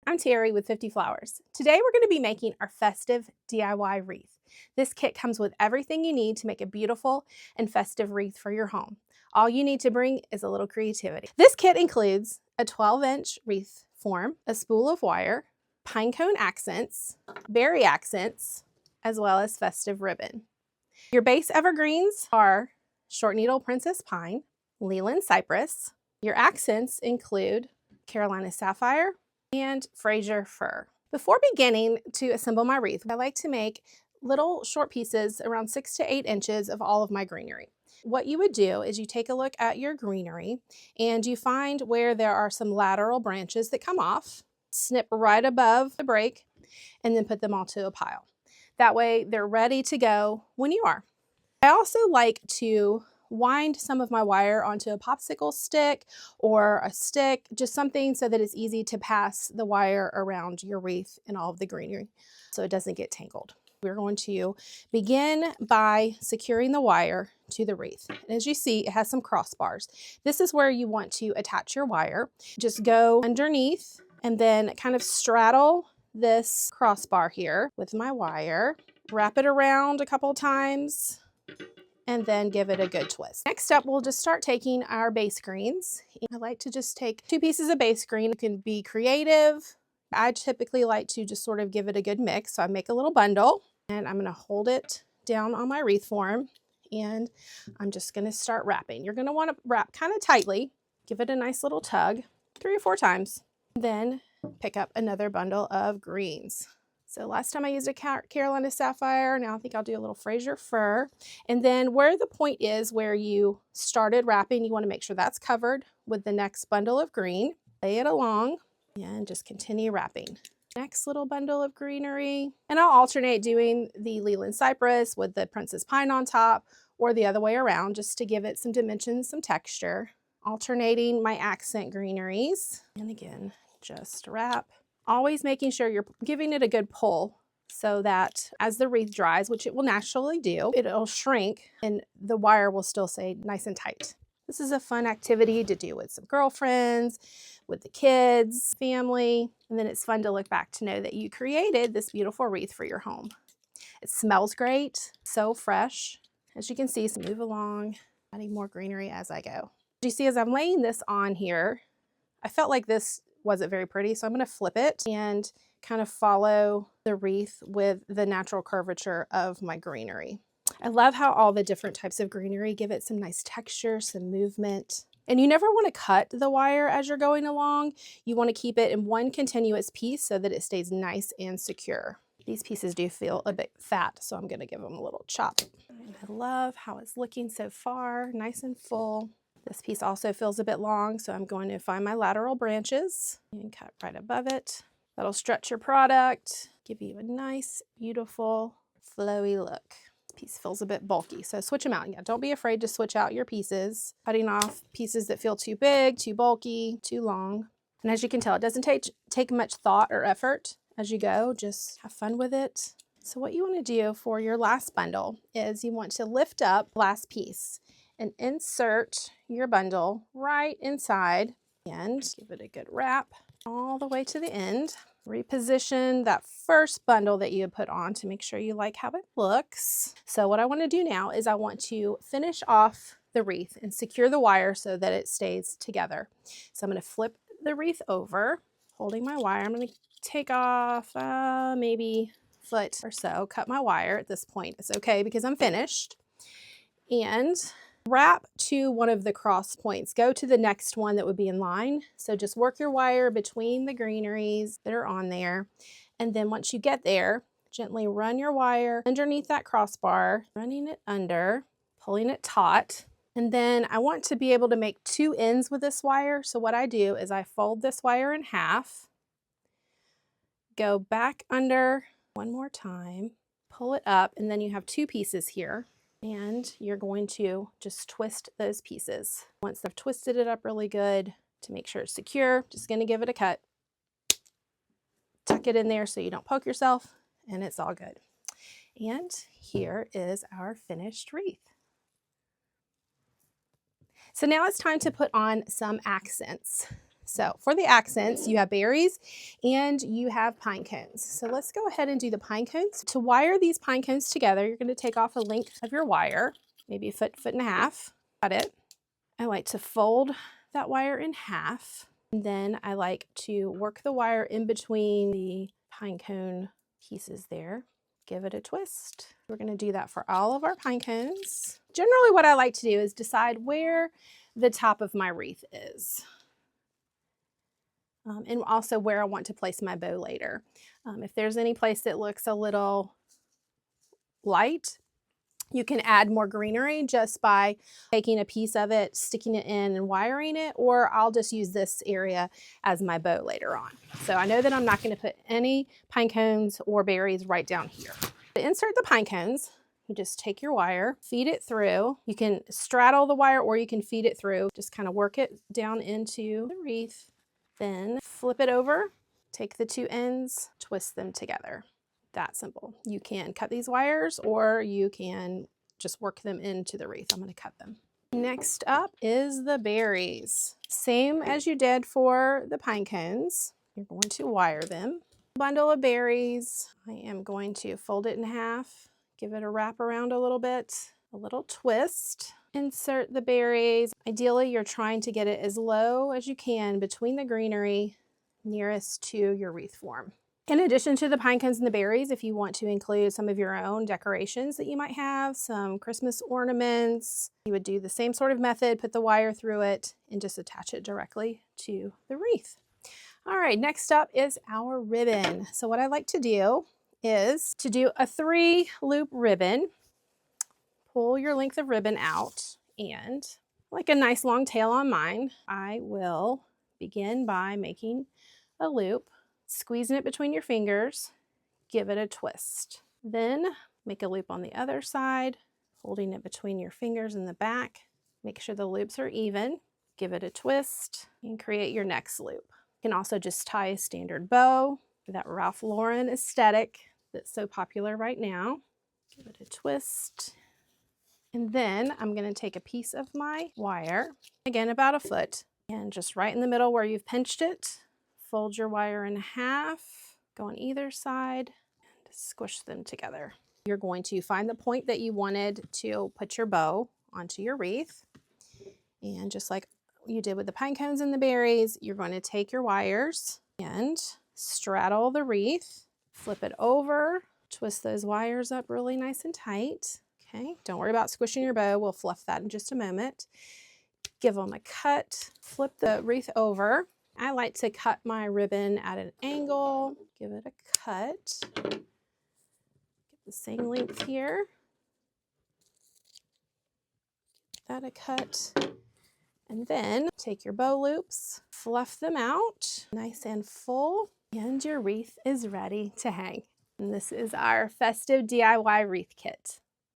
I'm Terry with FiftyFlowers. Today we're going to be making our festive DIY wreath. This kit comes with everything you need to make a beautiful and festive wreath for your home. All you need to bring is a little creativity. This kit includes a 12-inch wreath form, a spool of wire, pinecone accents, berry accents, as well as festive ribbon. Your base evergreens are short needle princess pine, Leland cypress. Your accents include Carolina sapphire and Fraser fir. Before beginning to assemble my wreath, I like to make little short pieces around 6 to 8 inches of all of my greenery. What you would do is you take a look at your greenery and you find where there are some lateral branches that come off, snip right above the break, and then put them all to a pile. That way they're ready to go when you are. I also like to wind some of my wire onto a popsicle stick or a stick, just something so that it's easy to pass the wire around your wreath and all of the greenery so it doesn't get tangled. We're going to begin by securing the wire to the wreath. And as you see, it has some crossbars. This is where you want to attach your wire. Just go underneath and then kind of straddle this crossbar here with my wire. Wrap it around a couple times and then give it a good twist. Next up, we'll just start taking our base greens. I like to just take 2 pieces of base green. You can be creative. I typically like to just sort of give it a good mix. So I make a little bundle and I'm gonna hold it down on my wreath form and I'm just gonna start wrapping. You're gonna wanna wrap kind of tightly. Give it a nice little tug 3 or 4 times. Then pick up another bundle of greens. So last time I used a Carolina sapphire, now I think I'll do a little Fraser fir. And then where the point is where you started wrapping, you want to make sure that's covered with the next bundle of green. Lay it along and just continue wrapping. Next little bundle of greenery. And I'll alternate doing the Leland cypress with the princess pine on top or the other way around just to give it some dimension, some texture. Alternating my accent greeneries. And again, just wrap. Always making sure you're giving it a good pull so that as the wreath dries, which it will naturally do, it'll shrink and the wire will still stay nice and tight. This is a fun activity to do with some girlfriends, with the kids, family, and then it's fun to look back to know that you created this beautiful wreath for your home. It smells great, so fresh. As you can see, so move along, adding more greenery as I go. You see, as I'm laying this on here, I felt like this wasn't very pretty, so I'm going to flip it and kind of follow the wreath with the natural curvature of my greenery. I love how all the different types of greenery give it some nice texture, some movement. And you never want to cut the wire as you're going along. You want to keep it in one continuous piece so that it stays nice and secure. These pieces do feel a bit fat, so I'm going to give them a little chop. And I love how it's looking so far, nice and full. This piece also feels a bit long, so I'm going to find my lateral branches and cut right above it. That'll stretch your product, give you a nice, beautiful, flowy look. This piece feels a bit bulky, so switch them out. Yeah, don't be afraid to switch out your pieces, cutting off pieces that feel too big, too bulky, too long. And as you can tell, it doesn't take much thought or effort as you go. Just have fun with it. So what you want to do for your last bundle is you want to lift up the last piece and insert your bundle right inside and give it a good wrap all the way to the end. Reposition that first bundle that you put on to make sure you like how it looks. So what I want to do now is I want to finish off the wreath and secure the wire so that it stays together. So I'm going to flip the wreath over, holding my wire. I'm going to take off maybe a foot or so, cut my wire at this point. It's okay because I'm finished. And wrap to one of the cross points. Go to the next one that would be in line. So just work your wire between the greeneries that are on there. And then once you get there, gently run your wire underneath that crossbar, running it under, pulling it taut. And then I want to be able to make 2 ends with this wire. So what I do is I fold this wire in half, go back under one more time, pull it up, and then you have 2 pieces here. And you're going to just twist those pieces. Once I've twisted it up really good to make sure it's secure, just going to give it a cut. Tuck it in there so you don't poke yourself, and it's all good. And here is our finished wreath. So now it's time to put on some accents. So for the accents, you have berries and you have pine cones. So let's go ahead and do the pine cones. To wire these pine cones together, you're going to take off a length of your wire, maybe a foot, foot and a half. Got it. I like to fold that wire in half. And then I like to work the wire in between the pine cone pieces there. Give it a twist. We're going to do that for all of our pine cones. Generally what I like to do is decide where the top of my wreath is. And also where I want to place my bow later. If there's any place that looks a little light, you can add more greenery just by taking a piece of it, sticking it in and wiring it, or I'll just use this area as my bow later on. So I know that I'm not going to put any pine cones or berries right down here. To insert the pine cones, you just take your wire, feed it through. You can straddle the wire or you can feed it through. Just kind of work it down into the wreath. Then flip it over, take the two ends, twist them together. That simple. You can cut these wires or you can just work them into the wreath. I'm going to cut them. Next up is the berries. Same as you did for the pine cones. You're going to wire them. Bundle of berries. I am going to fold it in half, give it a wrap around a little bit, a little twist. Insert the berries. Ideally, you're trying to get it as low as you can between the greenery nearest to your wreath form. In addition to the pine cones and the berries, if you want to include some of your own decorations that you might have, some Christmas ornaments, you would do the same sort of method, put the wire through it and just attach it directly to the wreath. All right, next up is our ribbon. So what I like to do is to do a 3-loop ribbon. Pull your length of ribbon out and like a nice long tail on mine, I will begin by making a loop, squeezing it between your fingers, give it a twist. Then make a loop on the other side, holding it between your fingers in the back. Make sure the loops are even, give it a twist, and create your next loop. You can also just tie a standard bow for that Ralph Lauren aesthetic that's so popular right now. Give it a twist. And then I'm going to take a piece of my wire, again about a foot, and just right in the middle where you've pinched it, fold your wire in half, go on either side, and squish them together. You're going to find the point that you wanted to put your bow onto your wreath. And just like you did with the pine cones and the berries, you're going to take your wires and straddle the wreath, flip it over, twist those wires up really nice and tight. Okay, don't worry about squishing your bow. We'll fluff that in just a moment. Give them a cut, flip the wreath over. I like to cut my ribbon at an angle, give it a cut. Get the same length here. Give that a cut. And then take your bow loops, fluff them out, nice and full, and your wreath is ready to hang. And this is our festive DIY wreath kit.